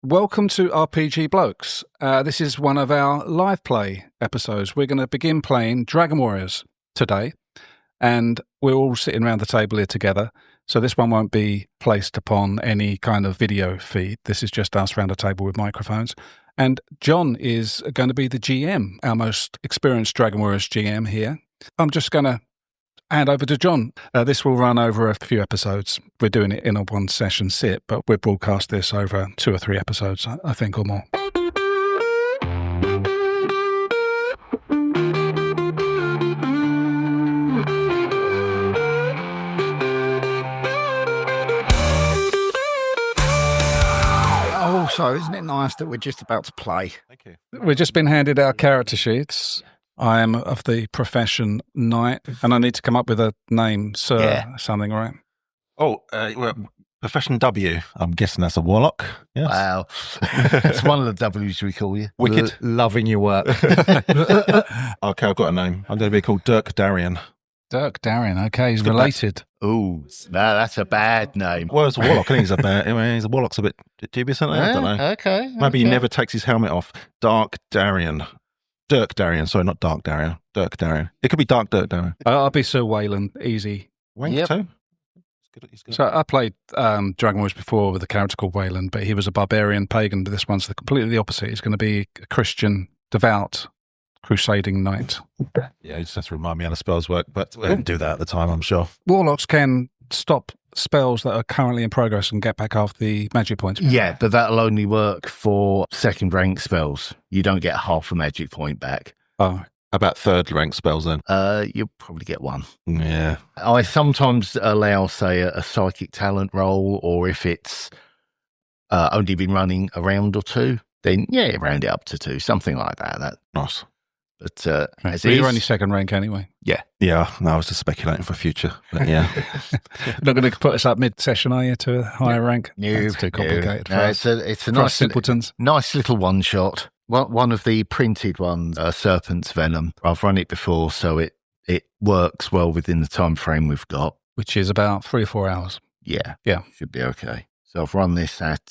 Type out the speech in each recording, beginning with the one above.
Welcome to RPG Blokes. This is one of our live play episodes. We're going to begin playing Dragon Warriors today, and we're all sitting around the table here together. So this one won't be placed upon any kind of video feed. This is just us around a table with microphones. And John is going to be the GM, our most experienced Dragon Warriors GM here. I'm just going to hand over to John. This will run over a few episodes. We're doing it in a one session sit, but we'll broadcast this over 2 or 3 episodes, I think, or more. So, isn't it nice that we're just about to play? Thank you. We've just been handed our character sheets. I am of the profession knight, and I need to come up with a name, sir, something, right? Oh, well, profession W. I'm guessing that's a warlock. Yes. Wow. It's one of the W's we call you. Wicked. Loving your work. Okay, I've got a name. I'm going to be called Dirk Darien. Dirk Darien, okay, he's related. Ooh, no, that's a bad name. Well, it's a warlock. I think he's a warlock's a bit dubious, isn't it? I don't know. Okay. Maybe he never takes his helmet off. Dark Darien. Dirk Darien. Sorry, not Dark Darien. Dirk Darien. It could be Dark Dirk Darien. I'll be Sir Wayland, easy. Wank Yep. too? He's good. So I played Dragon Warriors before with a character called Wayland, but he was a barbarian pagan, but this one's completely the opposite. He's going to be a Christian, devout, crusading knight. Yeah, he just has to remind me how the spells work, but we didn't do that at the time, I'm sure. Warlocks can stop spells that are currently in progress and get back half the magic points. Yeah, but that'll only work for second rank spells. You don't get half a magic point back. Oh, About third rank spells then. You'll probably get one. Yeah. I sometimes allow, say, a psychic talent roll, or if it's only been running a round or 2, then round it up to 2, something like that. Nice. But okay. So you're only second rank anyway. Yeah. Yeah, no, I was just speculating for future. But yeah. Not going to put us up mid-session, are you, to a higher rank? No, That's too complicated for us. It's a For us nice simpletons. Nice little one-shot. One of the printed ones, Serpents, Venom. I've run it before, so it works well within the time frame we've got. Which is about 3 or 4 hours. Yeah. Yeah. Should be okay. So I've run this at...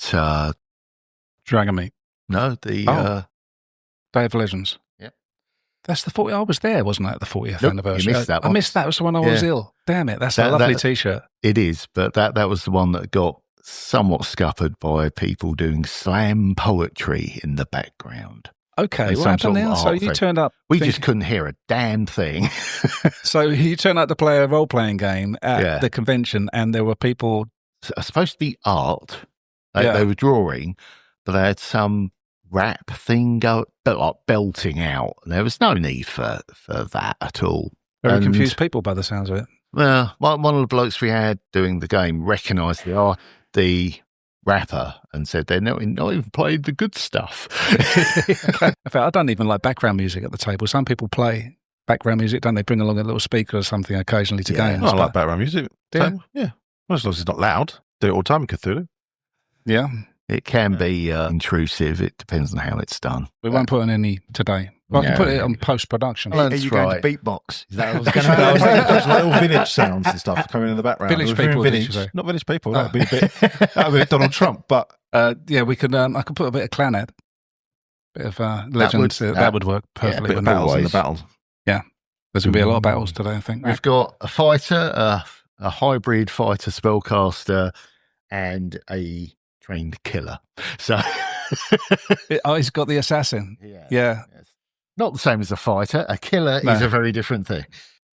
Dragon Meat. No, Day of Legends. Yeah. That's the 40th. I was there, wasn't I, at the 40th Nope, anniversary? you missed that one. I missed that. It was the one I was ill. Damn it. That's a lovely T-shirt. It is, but that was the one that got somewhat scuppered by people doing slam poetry in the background. Okay, And what some happened sort of there? So art you thing. turned up... We just couldn't hear a damn thing. So you turned up to play a role-playing game at Yeah. the convention, and there were people... It's supposed to be art. They were drawing, but they had some rap thing like belting out. There was no need for that at all. Very And- confused people by the sounds of it. Well, one of the blokes we had doing the game recognised the rapper and said they're not even playing the good stuff. In fact, I don't even like background music at the table. Some people play background music, don't they? Bring along a little speaker or something occasionally to games. I but- like background music. Yeah. Yeah. Well, as long as it's not loud. Do it all the time in Cthulhu. Yeah. It can be intrusive. It depends on how it's done. We won't put on any today. Well, I can No. put it on post-production. Well, Are That's you going right. to beatbox? Is that what's I going was to thinking happen? there's little village sounds and stuff coming in the background. Village If we're in people, did you village, say? not village people. That would be a bit Donald Trump. But Yeah, we could. I could put a bit of Clannad, bit of legends. That would work a perfectly. bit of with battles in the always. battles. There's going to be a lot of battles today, I think. We've got a fighter, a hybrid fighter spellcaster, and a trained killer. So, Oh, he's got the assassin. Yeah. Yes. Not the same as a fighter. A killer No. is a very different thing.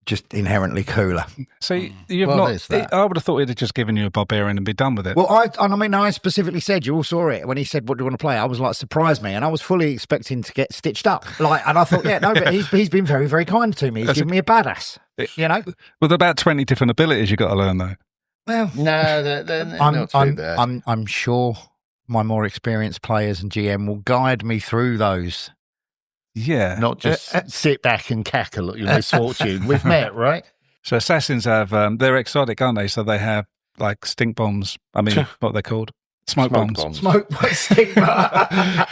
Just inherently cooler. So you've Well, not. there's that. I would have thought he'd have just given you a barbarian and be done with it. Well, I specifically said, you all saw it when he said, "What do you want to play?" I was like, surprise me, and I was fully expecting to get stitched up. And I thought, but he's been very, very kind to me. He's given me a badass. You know, With about 20 different abilities you've got to learn, though. well, No, they're not too bad. I'm sure my more experienced players and GM will guide me through those. Yeah. Not just sit back and cackle at your misfortune. We've met, right? So assassins have, they're exotic, aren't they? So they have like stink bombs. I mean, what are they called? Smoke bombs. Smoke stigma.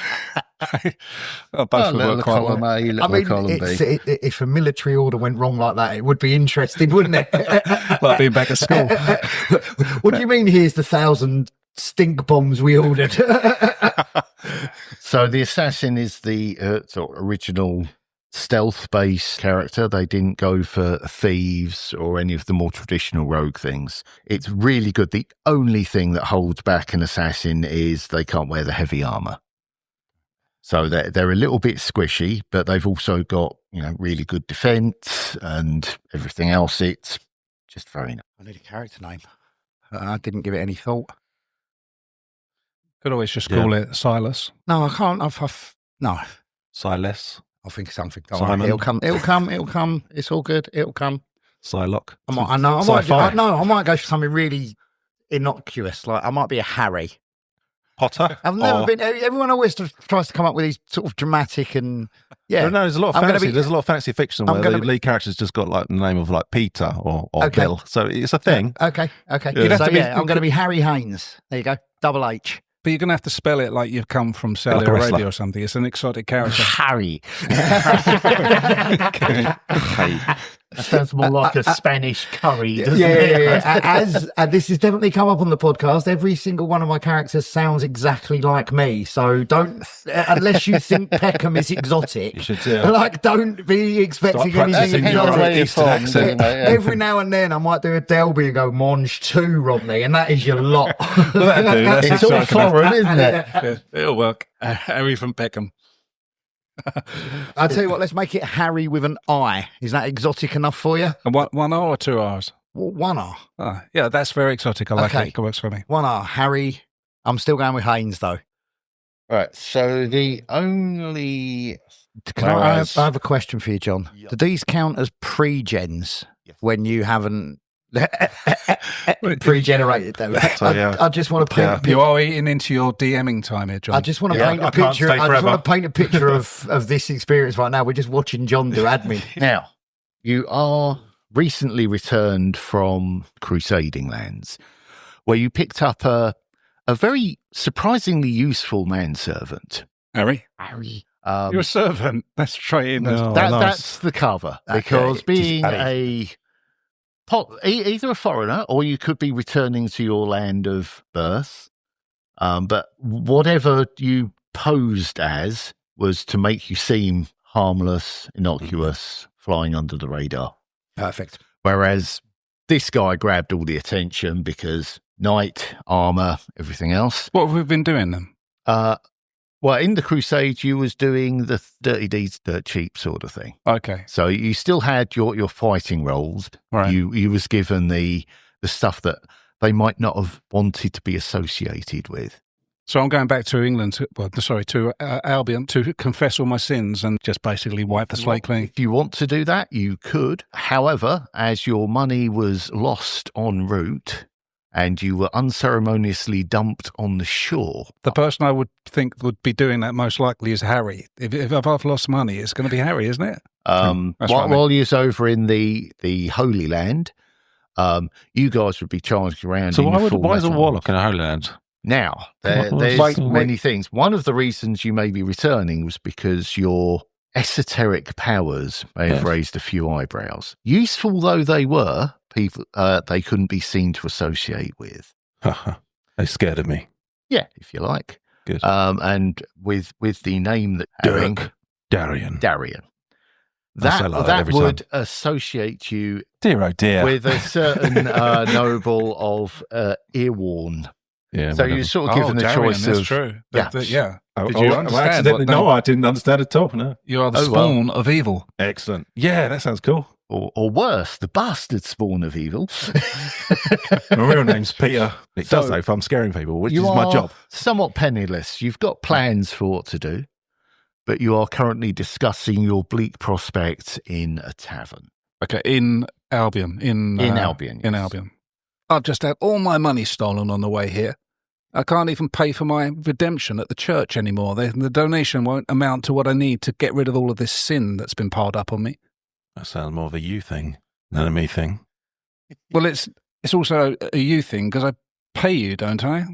Both would work quite well. I mean, if a military order went wrong like that, it would be interesting, wouldn't it? Like being back at school. What do you mean? Here's the 1,000 stink bombs we ordered. So the assassin is the sort of original stealth-based character. They didn't go for thieves or any of the more traditional rogue things. It's really good. The only thing that holds back an assassin is they can't wear the heavy armor. So they're a little bit squishy, but they've also got, really good defense and everything else. It's just very nice. I need a character name. I didn't give it any thought. Could always just call it Silas. No, I can't. No. Silas. I'll think of something. Don't Simon. worry. It'll come. It's all good. It'll come. Psylocke. I might go for something really innocuous. Like I might be a Harry. Potter. I've never been. Everyone always tries to come up with these sort of dramatic and No, there's a lot of fantasy. There's a lot of fantasy fiction where the lead character's just got like the name of like Peter or Bill. So it's a thing. Okay. Yeah. I'm going to be Harry Haynes. There you go. Double H. But you're going to have to spell it like you've come from Saudi Arabia or something. It's an exotic character. Harry. That sounds more like a Spanish curry, doesn't it? And this has definitely come up on the podcast. Every single one of my characters sounds exactly like me. So don't, unless you think Peckham is exotic, You should don't be expecting anything exotic. Every now and then I might do a Delby and go, Monge 2, Rodney, and that is your lot. It's all foreign, isn't it? Yeah, it'll work. Harry from Peckham. I'll tell you what, let's make it Harry with an I. Is that exotic enough for you? And one R or two R's? Well, one R. Oh, yeah, that's very exotic. I like it. It works for me. One R. Harry. I'm still going with Haynes, though. Right, so the only... I have a question for you, John. Do these count as pre-gens when you haven't pre-generated them? I just want to paint. You are eating into your DMing time here, John. I just want to paint a picture. I just want to paint a picture of this experience right now. We're just watching John do admin. Now, you are recently returned from crusading lands, where you picked up a very surprisingly useful manservant. Harry. You're a servant. Let's try in. That's the cover, because being either a foreigner or you could be returning to your land of birth. But whatever you posed as was to make you seem harmless, innocuous, flying under the radar. Perfect. Whereas this guy grabbed all the attention because knight, armor, everything else. What have we been doing then? Well, in the Crusade, you was doing the dirty deeds, dirt cheap sort of thing. Okay. So you still had your fighting roles. Right. You was given the stuff that they might not have wanted to be associated with. So I'm going back to England, to Albion, to confess all my sins and just basically wipe the slate clean. If you want to do that, you could. However, as your money was lost en route and you were unceremoniously dumped on the shore. The person I would think would be doing that most likely is Harry. If I've lost money, it's going to be Harry, isn't it? While you're over in the Holy Land, you guys would be charged around. So why is a warlock in a Holy Land? Now, there's many things. One of the reasons you may be returning was because your esoteric powers may have raised a few eyebrows. Useful though they were, people they couldn't be seen to associate with. They scared of me. Yeah, if you like. Good. And with the name that Darian. That would associate you, dear oh dear, with a certain noble of Earworn. Yeah, so you're sort of given the choice that's of... true. Yeah. Did you understand? No, I didn't understand at all. No. You are the spawn of evil. Excellent. Yeah, that sounds cool. Or worse, the bastard spawn of evil. My real name's Peter. It does though, if I'm scaring people, which is my job. Somewhat penniless. You've got plans for what to do, but you are currently discussing your bleak prospects in a tavern. Okay, in Albion. In Albion. In Albion. I've just had all my money stolen on the way here. I can't even pay for my redemption at the church anymore. The donation won't amount to what I need to get rid of all of this sin that's been piled up on me. That sounds more of a you thing than a me thing. Well, it's also a you thing because I pay you, don't I?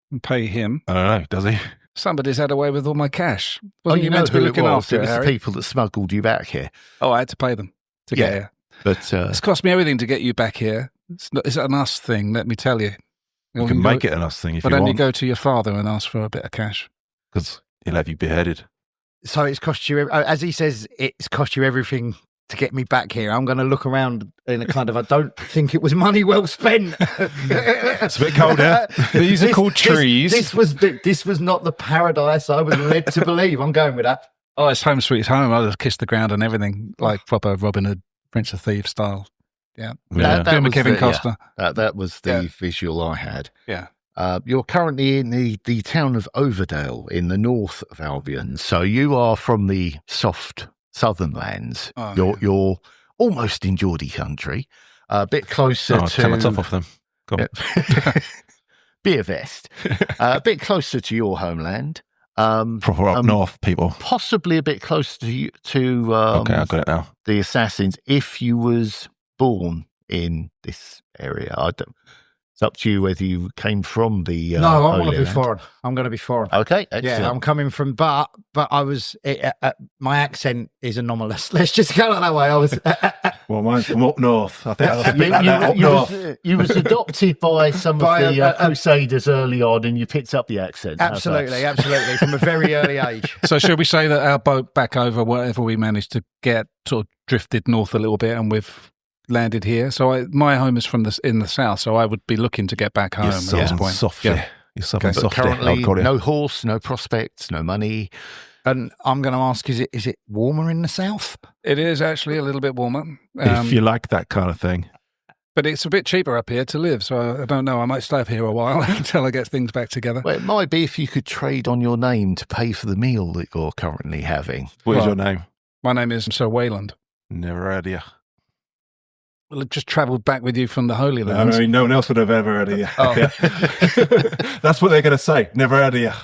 And pay him. I don't know, does he? Somebody's had away with all my cash. Well, you know meant to be who looking it was. after It was the Harry? people that smuggled you back here. Oh, I had to pay them to get here. But it's cost me everything to get you back here. It's an us thing, let me tell you. You can make it an us thing if you want. But then you go to your father and ask for a bit of cash. Because He'll have you beheaded. So it's cost you, as he says, it's cost you everything to get me back here. I'm going to look around in a kind of, I don't think it was money well spent. It's a bit cold here. These are called trees. This was not the paradise I was led to believe. I'm going with that. Oh, it's home sweet home. I just kissed the ground and everything, like proper Robin Hood, Prince of Thieves style. Yeah. That was Kevin the- Costner. That was the visual I had. Yeah. You're currently in the town of Overdale in the north of Albion. So you are from the soft southern lands. Oh, You're almost in Geordie country. A bit closer to... Take my top off them. Come on. Beer vest. A bit closer to your homeland. Proper up north, people. Possibly a bit closer to Okay, I got it now. the assassins if you was born in this area. It's up to you whether you came from the No, I want Holy to be Land. foreign. I'm going to be foreign. Okay, excellent. Yeah, I'm coming from, but I was, my accent is anomalous. Let's just go that way. I was, Well, mine's from up north. I think I'll speak like that up north. You was adopted by some By of the a- Crusaders early on, and you picked up the accent. How's that? absolutely, from a very early age. So should we say that our boat back over, whatever we managed to get, sort of drifted north a little bit and we've landed here? So my home is in the south, so I would be looking to get back home You're at this southern point. softly. Yeah. You're southern But softly. currently, I'll call you. no horse, no prospects, no money. And I'm going to ask, is it warmer in the south? It is actually a little bit warmer. If you like that kind of thing. But it's a bit cheaper up here to live, so I don't know. I might stay up here a while until I get things back together. Well, it might be if you could trade on your name to pay for the meal that you're currently having. What is Right. your name? My name is Sir Wayland. Never heard of you. Well, I just travelled back with you from the Holy I Lands. mean, no one else would have ever heard of you. Oh. Yeah. That's what they're going to say. Never heard of you. As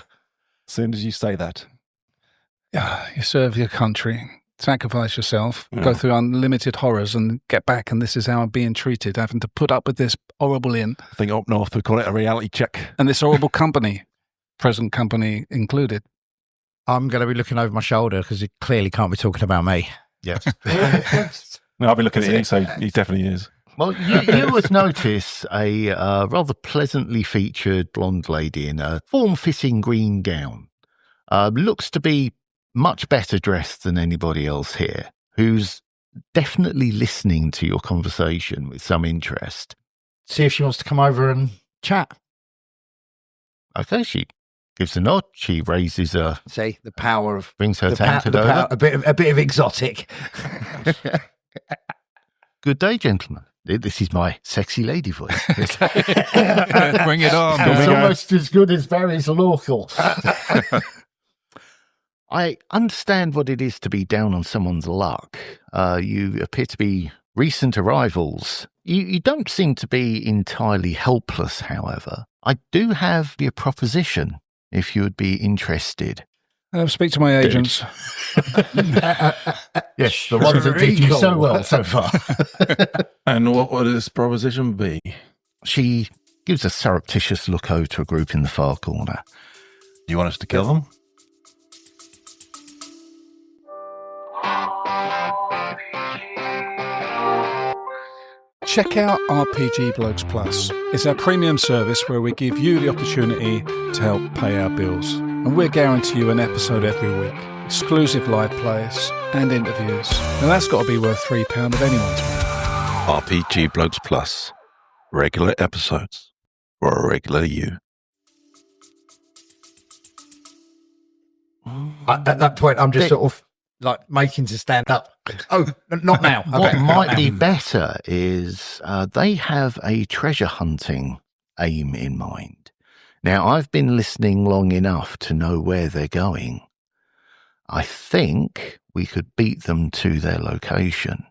soon as you say that. Yeah, you serve your country, sacrifice yourself, Yeah. go through unlimited horrors and get back, and this is how I'm being treated, having to put up with this horrible inn I think up north we call it a reality check. and this horrible company, present company included. I'm going to be looking over my shoulder because it clearly can't be talking about me. Yes. No, I'll be looking at you, so he definitely is. Well, you would notice a rather pleasantly featured blonde lady in a form-fitting green gown. Looks to be much better dressed than anybody else here, who's definitely listening to your conversation with some interest. See if she wants to come over and chat. Okay, she gives a nod. She raises See the power of brings her the tankard over. power, a bit of exotic. Good day, gentlemen. This is my sexy lady voice. Bring it on. It's man. almost as good as Barry's local. I understand what it is to be down on someone's luck. You appear to be recent arrivals. You don't seem to be entirely helpless, however. I do have a proposition, if you would be interested. Speak to my agents. Yes, the ones that did you so well so far. And what would this proposition be? She gives a surreptitious look over to a group in the far corner. You want us to kill them? Check out RPG Blokes Plus. It's our premium service where we give you the opportunity to help pay our bills. And we'll guarantee you an episode every week, exclusive live plays and interviews. Now that's got to be worth £3 of anyone's time. RPG Blokes Plus. Regular episodes for a regular you. At that point, I'm just sort of like making to stand up. Oh, not now. What Okay, not might now. be better is they have a treasure hunting aim in mind. Now, I've been listening long enough to know where they're going. I think we could beat them to their location.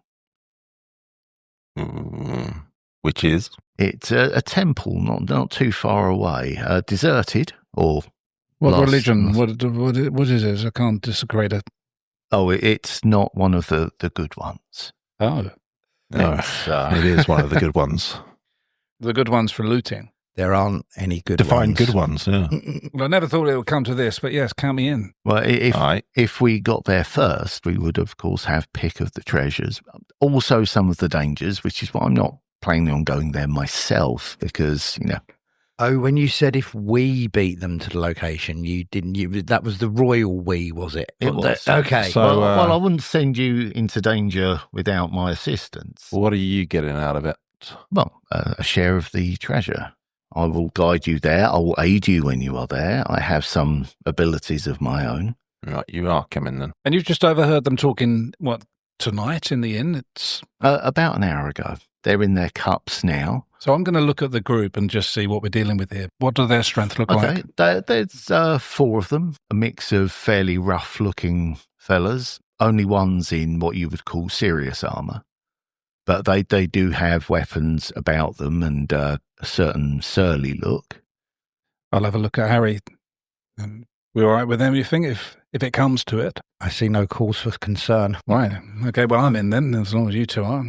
Which is? It's a temple not too far away, deserted or... What lost. religion? What is it? I can't disagree it. Oh, it's not one of the good ones. Oh, No, It's, it is one of the good ones. the good ones for looting. There aren't any good Define ones. good ones, yeah. Well, I never thought it would come to this, but yes, count me in. Well, Aye. if we got there first, we would, of course, have pick of the treasures. Also, some of the dangers, which is why I'm not planning on going there myself, because, Oh, when you said if we beat them to the location, you didn't. That was the royal we, was it? It was. Okay. So, well, I wouldn't send you into danger without my assistance. what are you getting out of it? Well, a share of the treasure. I will guide you there. I will aid you when you are there. I have some abilities of my own. Right, you are coming then. And you've just overheard them talking, what, tonight in the inn? It's About an hour ago. They're in their cups now. So I'm going to look at the group and just see what we're dealing with here. What do their strength look like? There's 4 of them, a mix of fairly rough-looking fellas. Only one's in what you would call serious armour. But they do have weapons about them and a certain surly look. I'll have a look at Harry. We're all right with them, you think, if it comes to it? I see no cause for concern. Right. Okay, well, I'm in then, as long as you two are.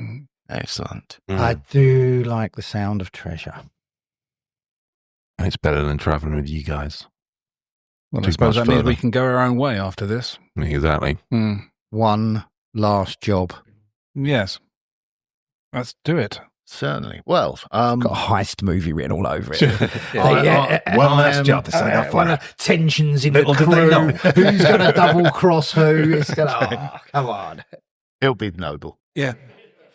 Excellent. I do like the sound of treasure. It's better than traveling with you guys. Well, I Too suppose much that means further. we can go our own way after this. Exactly. One last job. Yes. Let's do it. Certainly. Well, Got a heist movie written all over it. one last job. Tensions in the Little did they know. crew. Who's going to double cross who? It's going to. Oh, come on. It'll be noble. Yeah.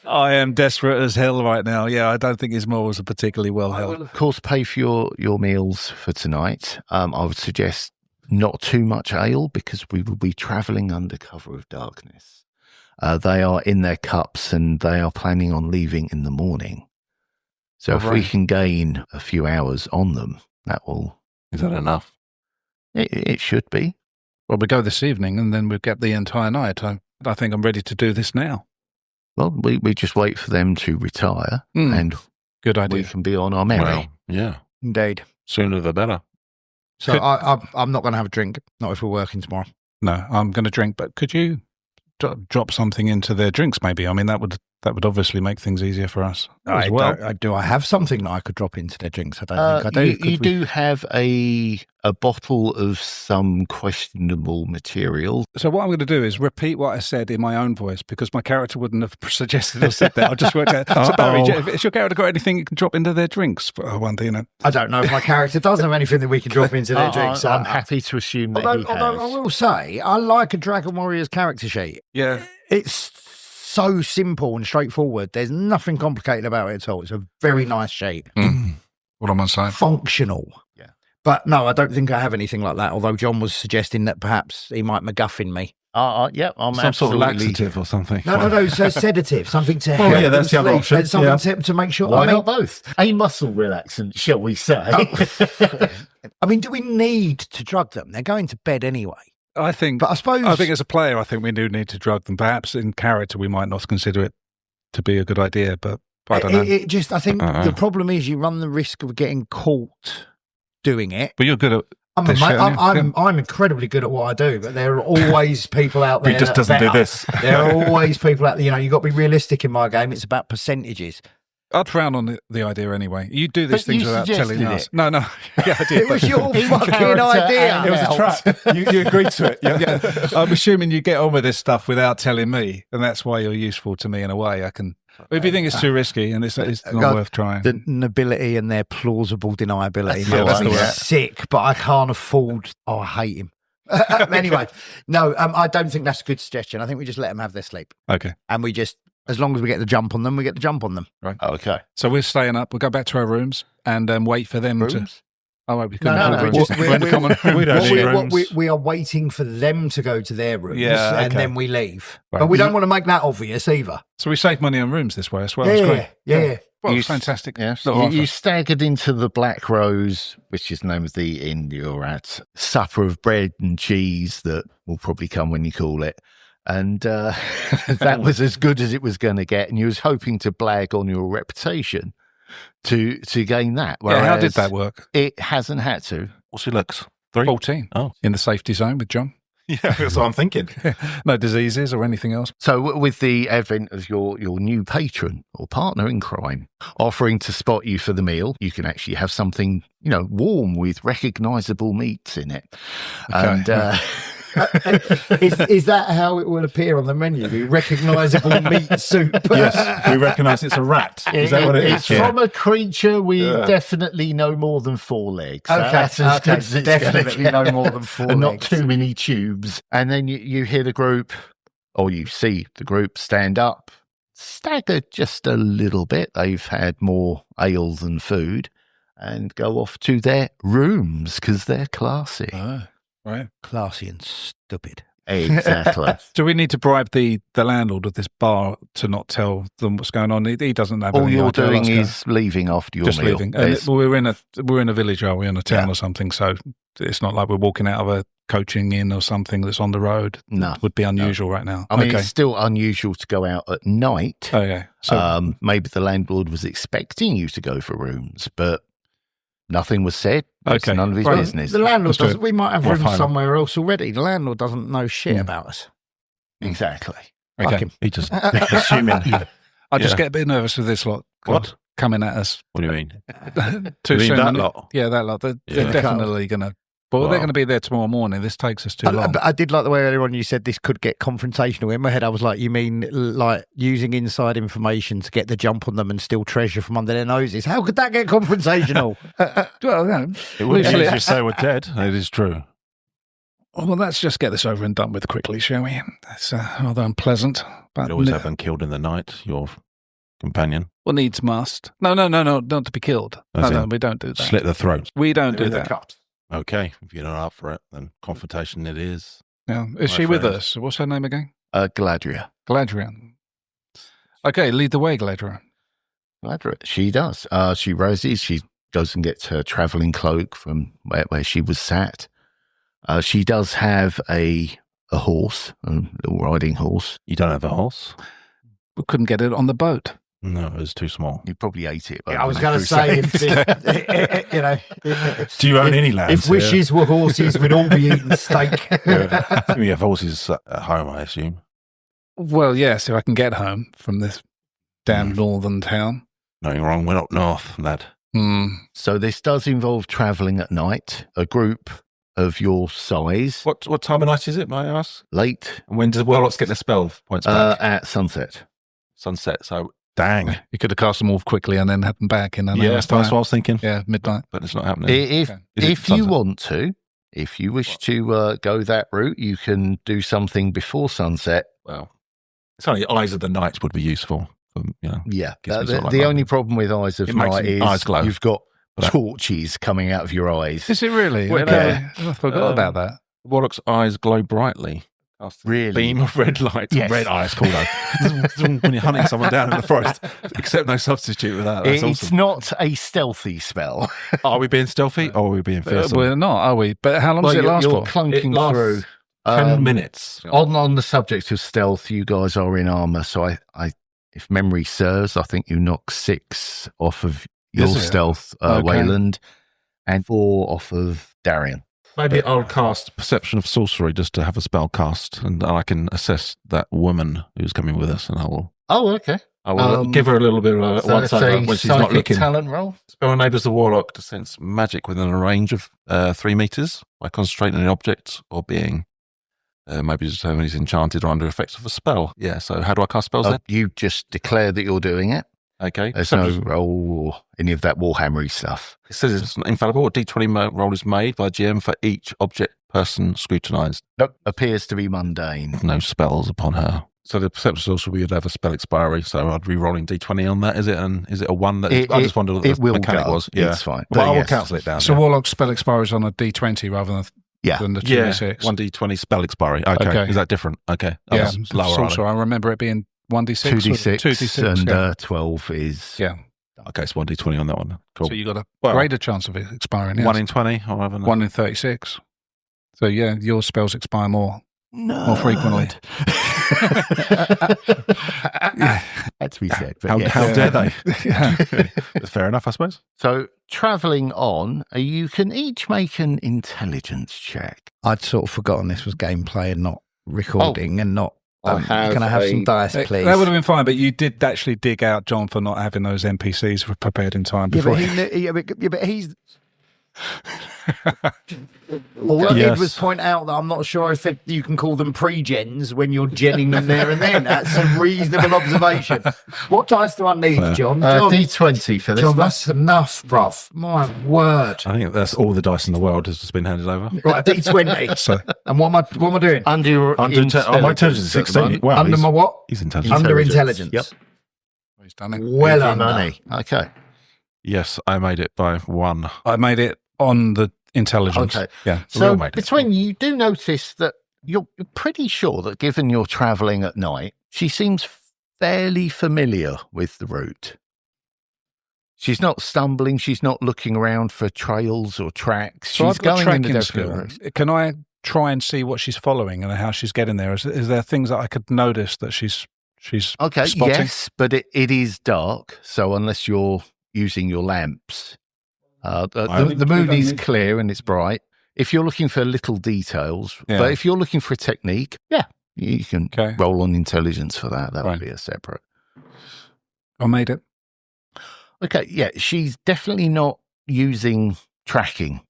I am desperate as hell right now. Yeah, I don't think his morals are particularly well I held. will, of course, pay for your meals for tonight. I would suggest not too much ale because we will be travelling under cover of darkness. They are in their cups and they are planning on leaving in the morning. So if we can gain a few hours on them, that will... Is that enough? It should be. Well, we go this evening and then we'll get the entire night. I think I'm ready to do this now. Well, we just wait for them to retire and Good we idea. can be on our merry. Well, yeah. Indeed. Sooner the better. So I'm not going to have a drink. Not if we're working tomorrow. No, I'm going to drink, but could you drop something into their drinks maybe? I mean, that would obviously make things easier for us as well. Do I have something that I could drop into their drinks? I don't think I do. You do have a bottle of some questionable material. So what I'm going to do is repeat what I said in my own voice because my character wouldn't have suggested or said that. I'll just work out. So Barry, has your character got anything you can drop into their drinks? One thing, you know. I don't know if my character does have anything that we can drop into their drinks. I'm happy to assume that he has. Although I will say, I like a Dragon Warriors character sheet. Yeah. It's so simple and straightforward. There's nothing complicated about it at all. It's a very nice sheet. What am I saying? Functional. Yeah. But no, I don't think I have anything like that, although John was suggesting that perhaps he might MacGuffin me. Yeah, I'm Some sort of absolutely... laxative or something. No, so sedative, something to Well, help yeah, that's them the other sleep, option. something to make sure. Why I mean, not both? A muscle relaxant, shall we say? I mean, do we need to drug them? They're going to bed anyway. I think But I suppose... as a player, I think we do need to drug them. Perhaps in character, we might not consider it to be a good idea, but I don't know. I think the problem is you run the risk of getting caught doing it. But you're good at I'm incredibly good at what I do, but there are always people out there. He just that are doesn't do better. this. There are always people out there. You know, you've got to be realistic in my game. It's about percentages. I'd frown on the idea anyway. You do these But things you without telling suggested us. it. No. Yeah, I did. It was your In fucking character idea. and It was a trap. You agreed to it. Yeah. Yeah. I'm assuming you get on with this stuff without telling me, and that's why you're useful to me in a way. I can. If you think it's too risky and it's not worth trying. The nobility and their plausible deniability. Yeah, Makes that's me the word. sick, but I can't afford. Oh, I hate him. Anyway, no, I don't think that's a good suggestion. I think we just let them have their sleep, Okay. and we just, as long as we get the jump on them, we get the jump on them. Okay. So we're staying up. We'll go back to our rooms and wait for them to. Rooms? Oh, wait, we couldn't No, have no, rooms. just- We're in the common room. We don't need rooms. We are waiting for them to go to their rooms, Yeah, and okay. then we leave. Right. But we don't want to make that obvious either. So we save money on rooms this way as well. That's great. Yeah. Well, You it's fantastic. Yes. Little offer. You staggered into the Black Rose, which is the name of the inn you're at. Supper of bread and cheese that will probably come when you call it. And that was as good as it was going to get. And you was hoping to blag on your reputation to gain that. Yeah, how did whereas that work? It hasn't had to. What's your looks? 3? 14. Oh. In the safety zone with John. Yeah, that's what I'm thinking. No diseases or anything else. So with the advent of your new patron or partner in crime offering to spot you for the meal, you can actually have something, warm with recognisable meats in it. Okay. And Is that how it will appear on the menu? The recognisable meat soup. Yes, we recognise it's a rat. Is that what it It's is? from a creature with definitely no more than 4 legs. That's as good as it's definitely gonna no get. more than 4 And not legs. too many tubes. And then you hear the group, or you see the group stand up, stagger just a little bit. They've had more ale than food, and go off to their rooms because they're classy. Right. Classy and stupid. Exactly. Do we need to bribe the landlord of this bar to not tell them what's going on? He doesn't have All any you're idea doing what's going- is leaving after your just meal. leaving. And There's- we're in a village, are we? In a town Yeah. or something. So it's not like we're walking out of a coaching inn or something that's on the road. No. It would be unusual right now. I mean, okay. it's still unusual to go out at night. Okay. So Maybe the landlord was expecting you to go for rooms, but nothing was said. It's Okay. none of his Right. business. The landlord Let's do doesn't. it. We might have Well, rooms fine. somewhere else already. The landlord doesn't know shit Mm. about us. Exactly. Fuck okay. him. He just assuming. I just Yeah. get a bit nervous with this lot. What? Coming at us What do you mean? too You mean soon. that lot? Yeah, that lot. They're Yeah. definitely going to. Well, they're Well. going to be there tomorrow morning. This takes us too long. But I did like the way earlier on you said this could get confrontational. In my head, I was like, you mean like using inside information to get the jump on them and steal treasure from under their noses? How could that get confrontational? Well, no. It would be Usually- easier to say we're dead. It is true. Well, let's just get this over and done with quickly, shall we? It's rather unpleasant. But You'd always have them killed in the night, your companion. well, needs must. No, not to be killed. As No, in we don't do that. Slit the throat. We don't do that. Okay, if you're not up for it, then confrontation it is. Yeah. Is My she with friend. us? What's her name again? Galadria. Galadria. Okay, lead the way, Galadria. Galadria. She does. She rises. She goes and gets her travelling cloak from where she was sat. She does have a horse, a little riding horse. You don't have a horse? We couldn't get it on the boat. No, it was too small. You probably ate it. I was over going the to say, Crusades. you know, Do you own any land? if wishes were horses, we'd all be eating steak. You have horses at home, I assume. Well, yes, if I can get home from this damn northern town. Nothing wrong. We're up north, lad. So this does involve travelling at night. A group of your size, What time of night is it, may I ask? late And when does Warlocks get their spell points back? at sunset. Sunset. So, dang. You could have cast them off quickly and then had them back in an Yeah, hour's that's what I time. was thinking. Yeah, midnight. But it's not happening. If Okay. Is it if you sunset? want to, if you wish to go that route, you can do something before sunset. Well, it's only Eyes of the Night would be useful. Yeah, Gives me the, sort of like the that. only problem with eyes of It makes night your is eyes glow. you've got But- torches coming out of your eyes. Is it really? Well, I forgot about that. Warlock's eyes glow brightly. Cast a Really? Beam of red light. Yes. Red eyes, cool though. When you're hunting someone down in the forest, except no substitute with that. That's It's awesome. not a stealthy spell. Are we being stealthy or are we being fearsome? We're not, are we? But how long does it you're, last you're for? clunking It lasts through. 10 minutes. On the subject of stealth, you guys are in armor, so I if memory serves, I think you knock 6 off of your Is it? stealth, Okay. Wayland, and 4 off of Darian. Maybe I'll cast Perception of Sorcery just to have a spell cast, and I can assess that woman who's coming with us, and I will Okay. give her a little bit of a So once it's over a when she's not psychic looking. talent roll. Spell enables the warlock to sense magic within a range of 3 meters by concentrating on an object or being. Maybe determine he's enchanted or under effects of a spell. Yeah, so how do I cast spells then? You just declare that you're doing it. Okay. There's So no roll or any of that Warhammery stuff. it says it's not infallible. A d20 roll is made by GM for each object person scrutinized. Nope. Appears to be mundane. No spells upon her. So the perception sorcery would have a spell expiry. So I'd be rolling d20 on that. Is it? And is it a 1 that I just wondered what the It will mechanic go. was. Yeah. It's fine. Well, I will yes. cancel it down. So yeah. Warlock's spell expires on a D20 rather than Yeah. the Yeah, 2d6. 1d20 spell expiry. Okay. Okay. Is that different? Okay. That Yeah, was lower. sorcerer. I remember it being 1d6. 2d6, 2d6. and yeah. 12 is... Yeah. Okay, so 1d20 on that one. Cool. So you got a Well, greater chance of it expiring. Yes. 1 in 20 or whatever. 1 in 36. So yeah, your spells expire more frequently. Had to be said. But yes. How dare they? Yeah. Fair enough, I suppose. So, travelling on, you can each make an intelligence check. I'd sort of forgotten this was gameplay and not recording and not. I have can I have a- some dice, That please? would have been fine, but you did actually dig out John for not having those NPCs prepared in time Yeah, before. but but he's All I did Yes. was point out that I'm not sure if you can call them pre-gens when you're genning them there and then. That's a reasonable observation. What dice do I need, John? John, D20 for this John, one. that's enough, bruv. My word. I think that's all the dice in the world has just been handed over. Right, D20. So And what am I doing? Under your my intelligence is 16. Wow, Under my what? he's intelligent. Under Intelligence. intelligence. Yep. he's done it. Well under. money. Okay. Yes, I made it by 1. I made it on the intelligence. Okay. Yeah. We all So made it. between you do notice that you're pretty sure that given you're travelling at night, she seems fairly familiar with the route. She's not stumbling. She's not looking around for trails or tracks. So She's I've got going in tracking the definite skills. route. Can I try and see what she's following and how she's getting there? Is there things that I could notice that she's Okay, spotting? yes, but it is dark. So unless you're using your lamps, the moon is clear and it's bright. If you're looking for little details, Yeah. but if you're looking for a technique, yeah, you can Okay. roll on intelligence for that. That Right. would be a separate. I made it. Okay, yeah, she's definitely not using tracking.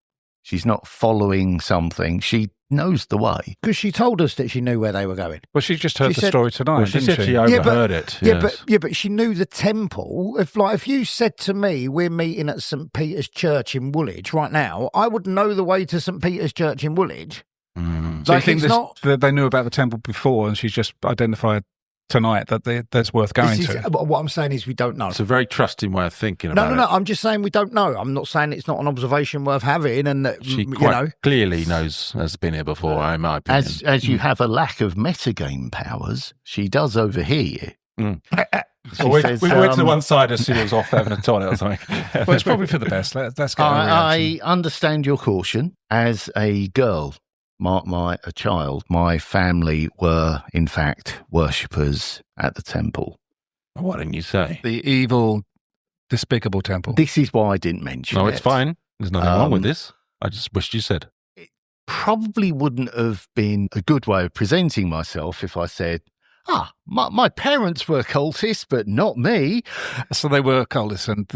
She's not following something. She knows the way. Because she told us that she knew where they were going. Well, she just heard She the said- story tonight, Well, she didn't said she? she overheard it. Yes. But she knew the temple. If you said to me, we're meeting at St. Peter's Church in Woolwich right now, I would know the way to St. Peter's Church in Woolwich. Mm. So you Like, think it's not- that they knew about the temple before, and she's just identified tonight that that's worth going This is- to. What I'm saying is we don't know. It's a very trusting way of thinking No, about no, it. no. I'm just saying we don't know. I'm not saying it's not an observation worth having, and that She you quite know. clearly knows, has been here before, in my opinion. As you have a lack of metagame powers, she does overhear you. She we says, went to one side as soon as I was off having a toilet or something. Well, it's probably for the best. Let's get a reaction. I understand your caution. As a girl, a child, my family were, in fact, worshippers at the temple. Why didn't you say? The evil, despicable temple. This is why I didn't mention No, it. it's fine. There's nothing wrong with Um, this. I just wished you said. Probably wouldn't have been a good way of presenting myself if I said, my parents were cultists, but not me. So they were cultists, and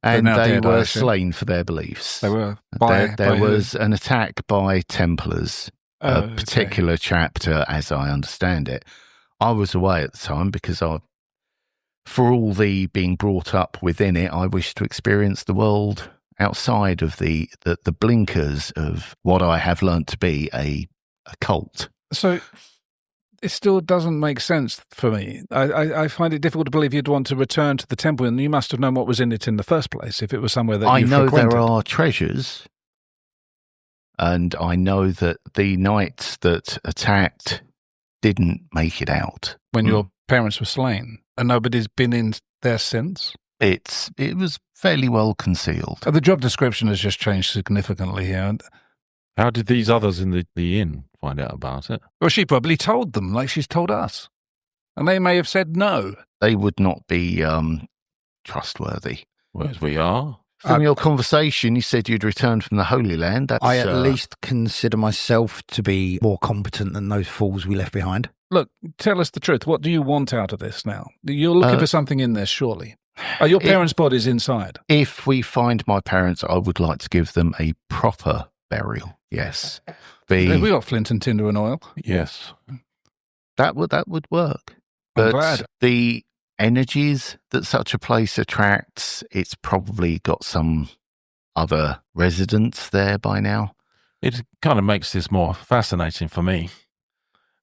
And now they dead, I were assume. slain for their beliefs. they were. There by was an attack by Templars, who? a particular chapter, as I understand it. I was away at the time because for all the being brought up within it, I wished to experience the world outside of the blinkers of what I have learnt to be a cult. So it still doesn't make sense for me. I find it difficult to believe you'd want to return to the temple, and you must have known what was in it in the first place if it was somewhere that I you know frequented. there are treasures, and I know that the knights that attacked didn't make it out. When your parents were slain, and nobody's been in there since. It was fairly well concealed. The job description has just changed significantly here. And, How did these others in the inn find out about it? well, she probably told them, like she's told us. And they may have said no. They would not be trustworthy. Whereas we are. From your conversation, you said you'd returned from the Holy Land. That's, I at least consider myself to be more competent than those fools we left behind. Look, tell us the truth. What do you want out of this now? You're looking for something in there, surely. Are your parents' bodies inside? If we find my parents, I would like to give them a proper burial. Yes, Have we got flint and tinder and oil? Yes. that would work. I'm But glad. the energies that such a place attracts, it's probably got some other residents there by now. It kind of makes this more fascinating for me,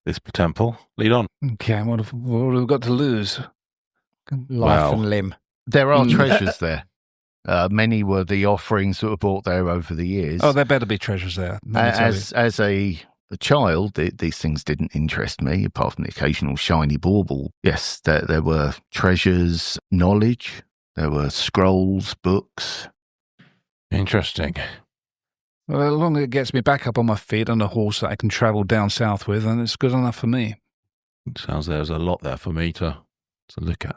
this temple. Lead on. Okay, what have we got to lose? Life Wow. and limb. There are Mm. treasures there. Many were the offerings that were brought there over the years. Oh, there better be treasures there. let me tell you. As a child, these things didn't interest me, apart from the occasional shiny bauble. Yes, there were treasures, knowledge, there were scrolls, books. Interesting. Well, as long as it gets me back up on my feet on a horse that I can travel down south with, then it's good enough for me. It sounds there's a lot there for me to look at.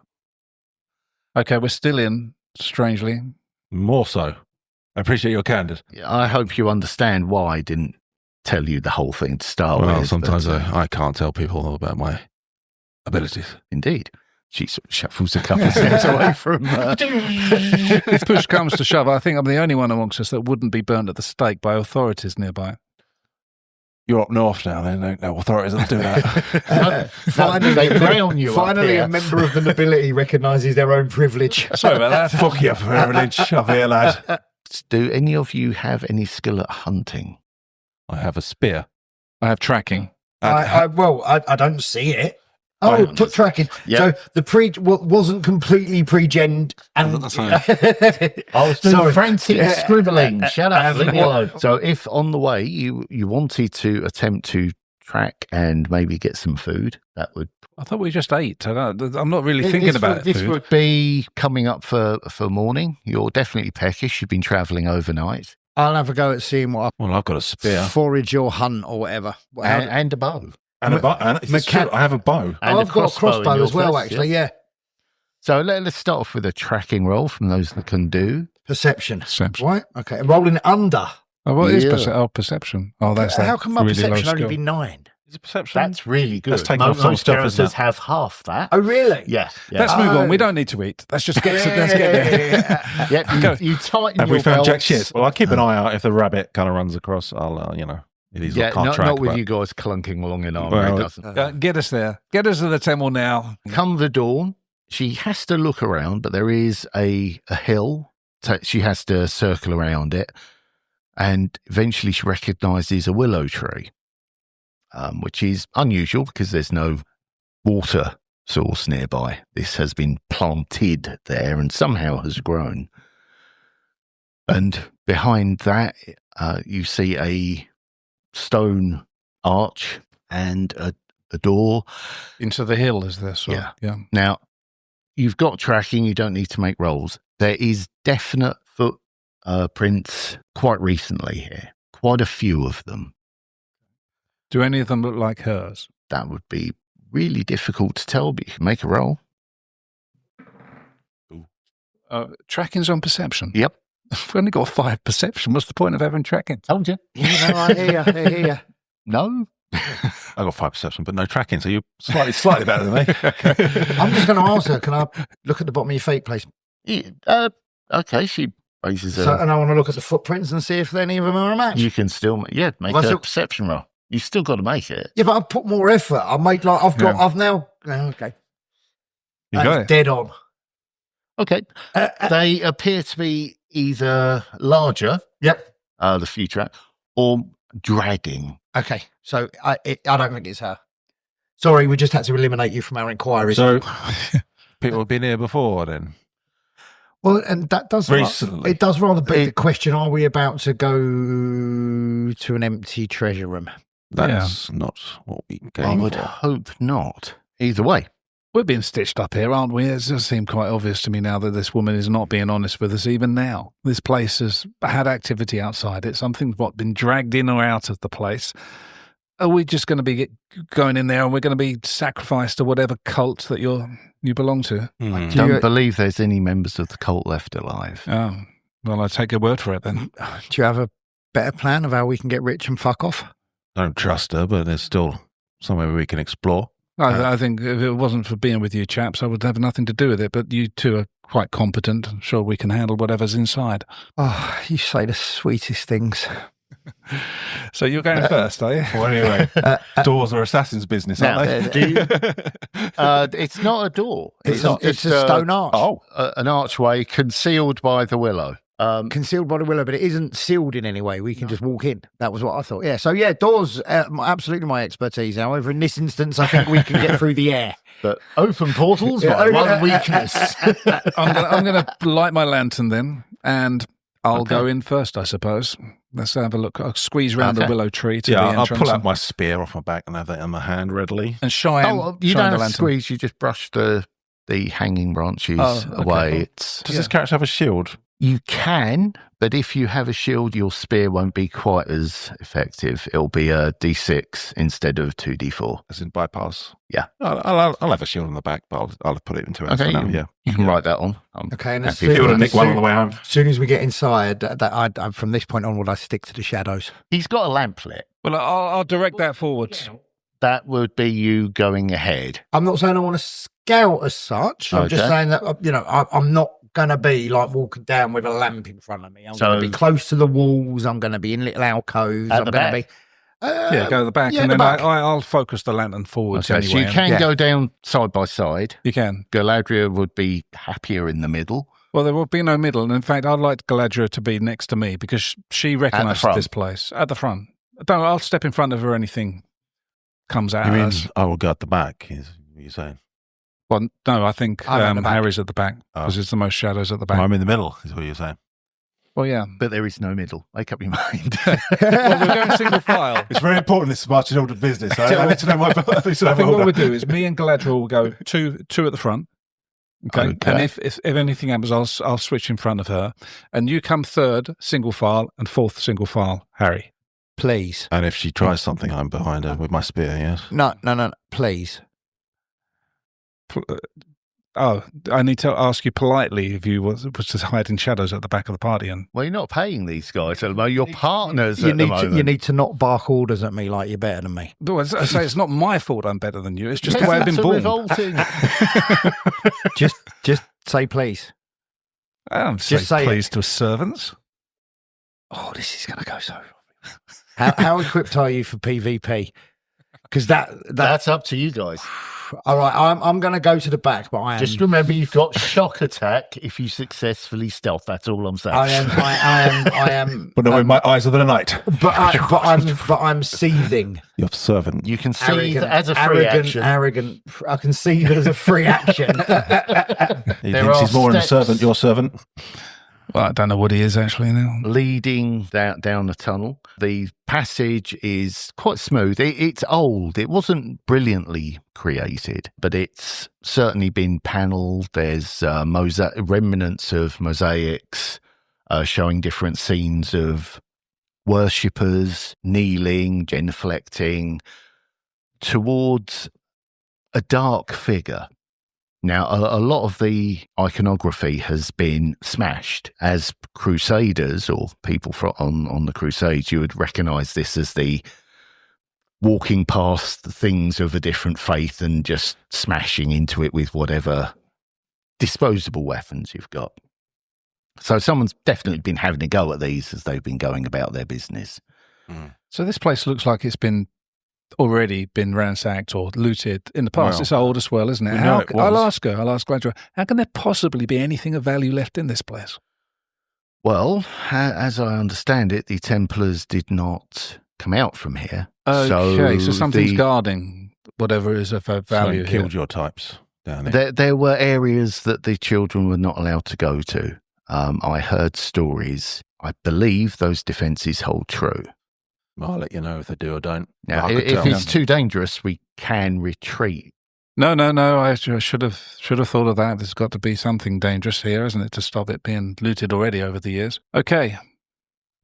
Okay, we're still in, strangely. More so. I appreciate your candid. I hope you understand why I didn't tell you the whole thing to start Well, with. sometimes but, I can't tell people about my abilities. Indeed. She sort of shuffles a couple of steps away from her. If push comes to shove, I think I'm the only one amongst us that wouldn't be burnt at the stake by authorities nearby. You're up north now, then. No authorities will do that. Finally, They prey on you. finally up a member of the nobility recognises their own privilege. Sorry about that. Fuck your privilege. Up here, lad. Do any of you have any skill at hunting? I have a spear. I have tracking. I don't see it. I Took tracking. Yeah. So the wasn't completely pre-gen and That's fine. I was doing Sorry. frantic scribbling. Shut up, leave me alone. So if on the way you wanted to attempt to track and maybe get some food, that would... I thought we just ate. I'm not really thinking about This food. would be coming up for morning. You're definitely peckish. You've been travelling overnight. I'll have a go at seeing what Well, I've got a I spear. forage or hunt or whatever. And a bow. And a bow. It's true, I have a bow. And I've got a crossbow in your as well, first, actually. Yeah. So let's start off with a tracking roll from those that can do. Perception. Perception. Right. Okay. Rolling under. Oh, what is Yeah. perception? Oh, that's How come my really low perception only skill. be 9? Is it perception? That's really good. Let's take off some Most stuff, isn't characters it? have half that. Oh, really? Yeah. Let's move on. We don't need to eat. Let's just get there. Yep, Go. you tighten Have your we found jack belts. shit? Well, I'll keep an eye out if the rabbit kind of runs across. I'll, it is Yeah, can't track. not with but- you guys clunking along in armour. Well, it doesn't. Get us there. Get us to the temple now. Come the dawn, she has to look around, but there is a hill. So she has to circle around it. And eventually she recognises a willow tree, which is unusual because there's no water source nearby. This has been planted there and somehow has grown. And behind that, you see a stone arch and a door. Into the hill, is this? Or, yeah. Now, you've got tracking, you don't need to make rolls. There is definite footprints quite recently here, quite a few of them. Do any of them look like hers? That would be really difficult to tell, but you can make a roll. Tracking's on perception. Yep. We've only got 5 perception. What's the point of having tracking? Told you. I hear you. No. I got 5 perception, but no tracking, so you're slightly better than me. I'm just going to ask her, can I look at the bottom of your feet, please? Yeah, okay, she raises So, a... and I want to look at the footprints and see if any of them are a match. You can still, make Well, a so- perception roll. You still got to make it. Yeah, but I've put more effort. I've made I've now... Okay. You got That's it. dead on. Okay. They appear to be either larger, Yep. the future, or dragging. Okay. So I don't think it's her. Sorry, we just had to eliminate you from our inquiries. So people have been here before then. Well, and that does Recently. it does rather beg the question: are we about to go to an empty treasure room? That's not what we I came would for. hope not. Either way. We're being stitched up here, aren't we? It does seem quite obvious to me now that this woman is not being honest with us even now. This place has had activity outside it. Something's been dragged in or out of the place. Are we just going to be going in there and we're going to be sacrificed to whatever cult that you belong to? Hmm. Don't believe there's any members of the cult left alive. Oh, well, I take your word for it then. Do you have a better plan of how we can get rich and fuck off? Don't trust her, but there's still somewhere we can explore. I think if it wasn't for being with you chaps, I would have nothing to do with it. But you two are quite competent. I'm sure we can handle whatever's inside. Oh, you say the sweetest things. So you're going first, are you? Well, anyway, doors are assassin's business, Now, aren't they? it's not a door. It's a stone arch. Oh, An archway concealed by the willow. Concealed by the willow, but it isn't sealed in any way. We can just walk in. That was what I thought. Yeah. So yeah, doors, absolutely my expertise. However, in this instance, I think we can get through the air. But open portals, Yeah, my oh, one weakness. I'm going to light my lantern then, and I'll Okay. go in first, I suppose. Let's have a look. I'll squeeze round the Okay. willow tree to yeah, the I'll entrance pull out my spear off my back and have that in my hand readily. and shine. You shine don't the have to lantern. squeeze, you just brush the hanging branches Oh, okay. away. It's Does this character have a shield? You can, but if you have a shield, your spear won't be quite as effective. It'll be a D6 instead of 2D4. As in bypass? Yeah. I'll have a shield on the back, but I'll put it into it Okay, for now, yeah. You can write that on. I'm Okay, and as happy If you for want to that. nick one on the way home. As soon as we get inside, I from this point onward, I stick to the shadows. He's got a lamp lit. Well, I'll direct that forwards. That would be you going ahead. I'm not saying I want to scout as such. I'm just Okay. saying that, I'm not going to be like walking down with a lamp in front of me. I'm going to be close to the walls. I'm going to be in little alcoves. At I'm the going to back? be. Go to the back, and then I'll focus the lantern forwards Okay, so anyway. you can go down side by side. You can. Galadria would be happier in the middle. Well, there will be no middle. And in fact, I'd like Galadria to be next to me because she recognises front. this place. At the front. I'll step in front of her anything comes out You of mean us. I will go at the back, is what you're saying? Well, no, I think I'm at the back. Harry's at the back because it's the most shadows at the back. I'm in the middle, is what you're saying. Well, yeah. But there is no middle. Make up your mind. Well, we're going single file. It's very important this marching order business. I need to know my I think what we'll do is me and Galadria will go two at the front. Okay. And if anything happens, I'll switch in front of her. And you come third, single file, and fourth, single file, Harry. Please. And if she tries something, I'm behind her with my spear, yes? No. Please. I need to ask you politely if you was to hide in shadows at the back of the party. And Well, you're not paying these guys at the moment. Your partners You at the need moment. you need to not bark orders at me like you're better than me. I say it's not my fault I'm better than you. It's just Yes, the way I've been that's born. revolting. Just say please. Just say please to servants. Oh, this is going to go so wrong. How equipped are you for PvP? Because That's up to you guys. all right. I'm going to go to the back, but I am. Just remember, you've got shock attack if you successfully stealth. That's all I'm saying. I am. But no, with my eyes of the night. But I'm seething. You're servant. You can see as a free action. Arrogant. I can see it as a free action. He There thinks are he's more than a steps. servant, your servant. Well, I don't know what he is actually now. leading down the tunnel. The passage is quite smooth. It's old. It wasn't brilliantly created, but it's certainly been panelled. There's remnants of mosaics showing different scenes of worshippers kneeling, genuflecting towards a dark figure. Now, a lot of the iconography has been smashed. As crusaders or people on the Crusades, you would recognise this as the walking past things of a different faith and just smashing into it with whatever disposable weapons you've got. So someone's definitely been having a go at these as they've been going about their business. So this place looks like it's already been ransacked or looted in the past. Well, It's old as well, isn't it? we know it was. I'll ask Galadria, how can there possibly be anything of value left in this place? Well, as I understand it, the Templars did not come out from here. Okay, so something's the- guarding whatever is of value Something here. killed your types down here. There were areas that the children were not allowed to go to. I heard stories. I believe those defences hold true. I'll let you know if they do or don't. Now, I could if tell. it's too dangerous, we can retreat. No. I should have thought of that. There's got to be something dangerous here, isn't it, to stop it being looted already over the years? Okay,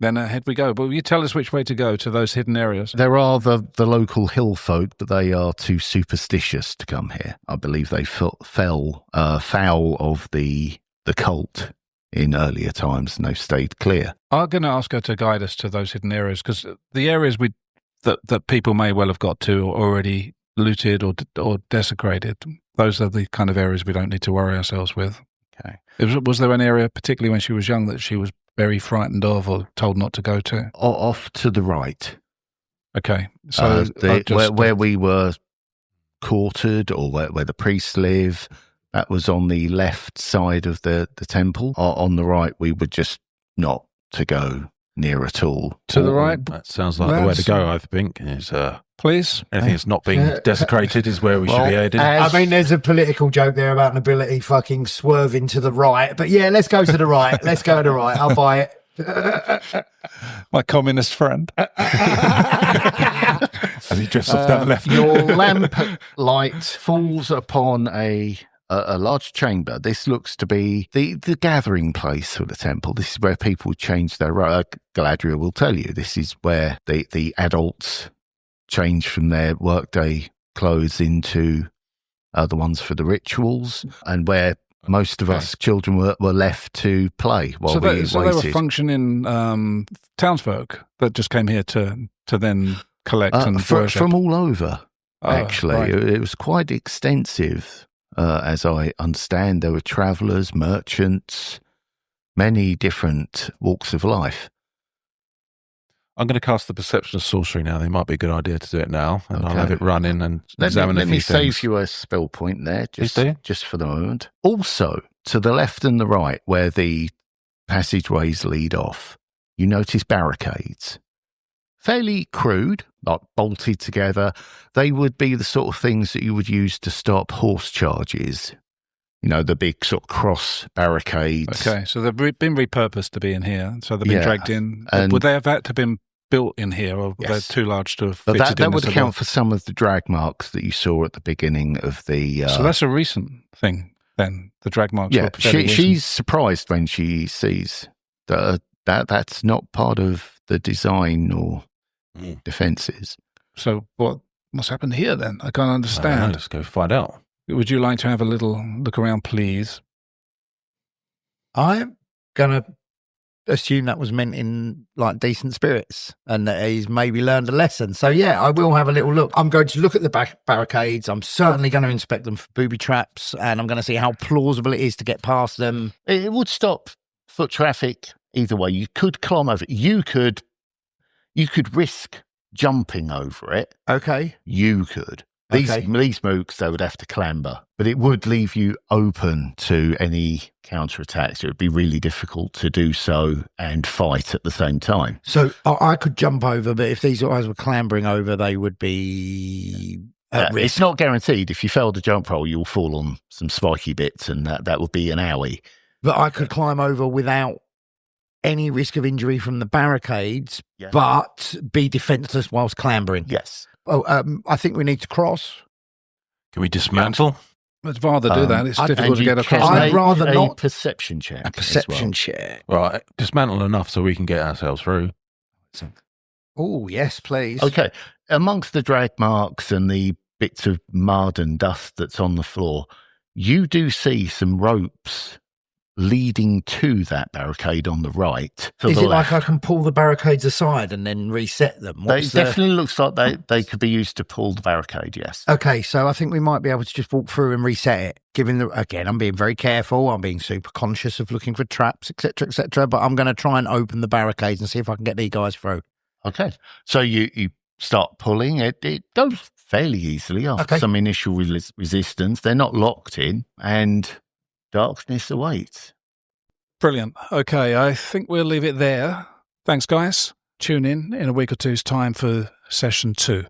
then ahead we go. But will you tell us which way to go to those hidden areas? There are the local hill folk, but they are too superstitious to come here. I believe they fell foul of the cult in earlier times, and they've stayed clear. I'm going to ask her to guide us to those hidden areas because the areas that people may well have got to are already looted or desecrated. Those are the kind of areas we don't need to worry ourselves with. Okay. Was there an area, particularly when she was young, that she was very frightened of or told not to go to? Off to the right, Okay, so where we were quartered, or where the priests live, that was on the left side of the temple. On the right, we were just not to go near at all. to the right, That sounds like the way to go, I think. Is please. anything that's not being desecrated is where we should be heading. I mean, there's a political joke there about nobility fucking swerving to the right. But yeah, let's go to the right. Let's go to the right. I'll buy it. My communist friend. As he drifts off down the left. Your lamp light falls upon a large chamber. This looks to be the gathering place for the temple. This is where people change their Galadria will tell you. This is where the adults change from their workday clothes into the ones for the rituals, and where most of us children were left to play while we waited. So they were functioning townsfolk that just came here to then collect and worship. From all over. Actually, right. it was quite extensive. As I understand, there were travellers, merchants, many different walks of life. I'm going to cast the perception of sorcery now. It might be a good idea to do it now, and I'll Okay. have it run in and examine Let a me few things. save you a spell point there, Please do. just for the moment. Also, to the left and the right, where the passageways lead off, you notice barricades. Fairly crude, like bolted together. They would be the sort of things that you would use to stop horse charges. You know, the big sort of cross barricades. Okay, so they've been repurposed to be in here. So they've been Yeah, dragged in. and- Would they have had to been built in here, or Yes. they're too large to have But fitted that in? would as a account wall? for some of the drag marks that you saw at the beginning of the... So that's a recent thing then, the drag marks. yeah, were fairly recent. she's surprised when she sees that's not part of the design or defences. So what's happened here then? I can't I don't know, understand. let's go find out. Would you like to have a little look around, please? I'm going to assume that was meant in like decent spirits and that he's maybe learned a lesson. So yeah, I will have a little look. I'm going to look at the barricades. I'm certainly going to inspect them for booby traps, and I'm going to see how plausible it is to get past them. It would stop foot traffic either way. You could climb over it. You could risk jumping over it. Okay. You could. These Okay. mooks, they would have to clamber, but it would leave you open to any counterattacks. It would be really difficult to do so and fight at the same time. So I could jump over, but if these guys were clambering over, they would be at risk. It's not guaranteed. If you fail the jump roll, you'll fall on some spiky bits, and that would be an owie. But I could climb over without any risk of injury from the barricades, Yeah. but be defenceless whilst clambering. Yes. Oh, I think we need to cross. Can we dismantle? I'd rather do that. It's difficult and to you get can across. I'd make rather a not. perception check. A as perception well. check. Right, dismantle enough so we can get ourselves through. Oh, yes, please. Okay. Amongst the drag marks and the bits of mud and dust that's on the floor, you do see some ropes leading to that barricade on the right. To Is the it like left. I can pull the barricades aside and then reset them? It definitely looks like they could be used to pull the barricade, yes. Okay, so I think we might be able to just walk through and reset it. Again, I'm being very careful. I'm being super conscious of looking for traps, etc., but I'm going to try and open the barricades and see if I can get these guys through. Okay. So you start pulling. It goes fairly easily after Okay. some initial resistance. They're not locked in, and darkness awaits. Brilliant. Okay, I think we'll leave it there. Thanks, guys. Tune in a week or two's time for session 2.